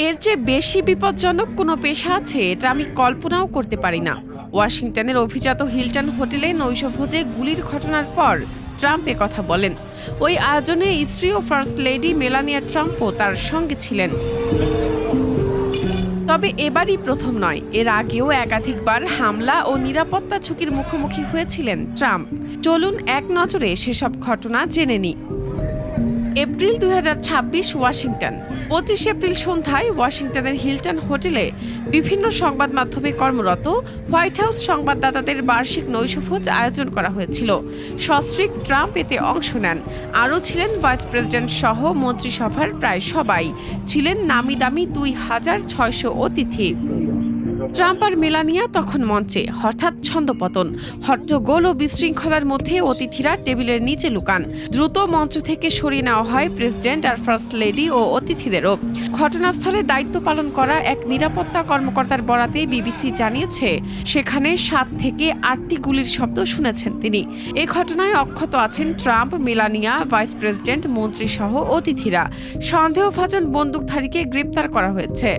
এর চেয়ে বেশি বিপজ্জনক কোনো পেশা আছে এটা আমি কল্পনাও করতে পারি না। ওয়াশিংটনের অভিজাত হিলটন হোটেলে নৈশভোজে গুলির ঘটনার পর ট্রাম্প কথা বলেন। ওই আয়োজনে স্ত্রী ও ফার্স্ট লেডি মেলানিয়া ট্রাম্পও তার সঙ্গে ছিলেন। তবে এবারই প্রথম নয়, এর আগেও একাধিকবার হামলা ও নিরাপত্তা ঝুঁকির মুখোমুখি হয়েছিলেন ট্রাম্প। চলুন এক নজরে সেসব ঘটনা জেনে নিই। April 2026 Washington. 25 এপ্রিল সন্ধ্যায় ওয়াশিংটনের হিলটন হোটেলে বিভিন্ন সংবাদ মাধ্যমে কর্মরত হোয়াইট হাউস সংবাদদাতাদের বার্ষিক নৈশভোজ আয়োজন করা হয়েছিল। সস্ত্রীক ট্রাম্প এতে অংশ নেন। আরও ছিলেন ভাইস প্রেসিডেন্ট সহ মন্ত্রিসভার প্রায় সবাই। ছিলেন নামি দামি 2600 অতিথি। ট্রাম্প আর মেলানিয়া তখন মঞ্চে। হঠাৎ ছন্দপতন, হট্টগোল ও বিশৃঙ্খলার মধ্যে অতিথিরা টেবিলের নিচে লুকান। দ্রুত মঞ্চ থেকে সরিয়ে নেওয়া হয় প্রেসিডেন্ট আর ফার্স্ট লেডি ও অতিথিদেরও। ঘটনাস্থলে দায়িত্ব পালন করা এক নিরাপত্তা কর্মকর্তার বরাতে বিবিসি জানিয়েছে, সেখানে 7 থেকে 8টি গুলির শব্দ শুনেছেন তিনি। এ ঘটনায় অক্ষত আছেন ট্রাম্প, মেলানিয়া, ভাইস প্রেসিডেন্ট, মন্ত্রী সহ অতিথিরা। সন্দেহভাজন বন্দুকধারীকে গ্রেপ্তার করা হয়েছে।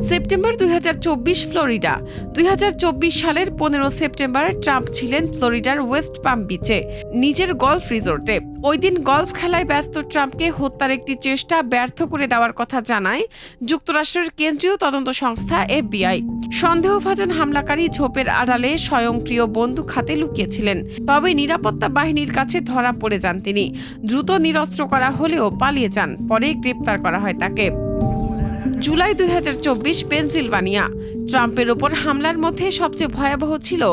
September 2024 Florida. 2024 সালের 15 সেপ্টেম্বর ট্রাম্প ছিলেন ফ্লোরিডার ওয়েস্ট পাম বিচে নিজের গলফ রিসোর্টে। ওই দিন গলফ খেলায় ব্যস্ত ট্রাম্পকে হত্যার একটি চেষ্টা ব্যর্থ করে দেওয়ার কথা জানায় যুক্তরাষ্ট্রের কেন্দ্রীয় তদন্ত সংস্থা FBI। সন্দেহভাজন হামলাকারী ঝোপের আড়ালে স্বয়ংক্রিয় বন্দুক হাতে লুকিয়েছিলেন। তবে নিরাপত্তা বাহিনীর কাছে ধরা পড়ে যান তিনি। দ্রুত নিরস্ত্র করা হলেও পালিয়ে যান। পরে গ্রেপ্তার করা হয় তাকে। জুলাই 2024 পেনসিলভানিয়া। ট্রাম্পের ওপর হামলার মধ্যে সবচেয়ে ভয়াবহ ছিল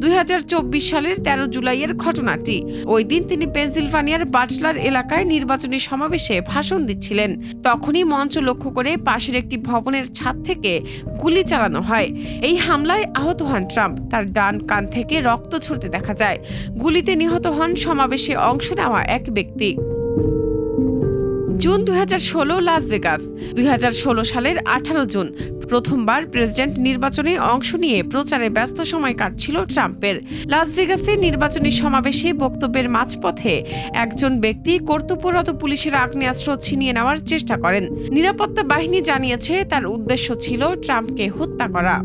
2024 সালের 13 জুলাইয়ের ঘটনাটি। ওই দিন তিনি পেনসিলভানিয়ার বাটলার এলাকায় নির্বাচনী সমাবেশে ভাষণ দিচ্ছিলেন। তখনই মঞ্চ লক্ষ্য করে পাশের একটি ভবনের ছাদ থেকে গুলি চালানো হয়। এই হামলায় আহত হন ট্রাম্প। তার ডান কান থেকে রক্ত ঝরতে দেখা যায়। গুলিতে নিহত হন সমাবেশে অংশ নেওয়া এক ব্যক্তি। June 2016 Las Vegas. 2016 সালের 18 জুন প্রথমবার প্রেসিডেন্ট নির্বাচনে অংশ নিয়ে প্রচারে ব্যস্ত সময় কাটছিল ট্রাম্পের। লাস ভেগাসে নির্বাচনী সমাবেশে বক্তব্যের মাঝপথে একজন ব্যক্তি কর্তব্যরত পুলিশের আগ্নেয়াস্ত্র ছিনিয়ে নেওয়ার চেষ্টা করেন। নিরাপত্তা বাহিনী জানিয়েছে তার উদ্দেশ্য ছিল ট্রাম্পকে হত্যা করা।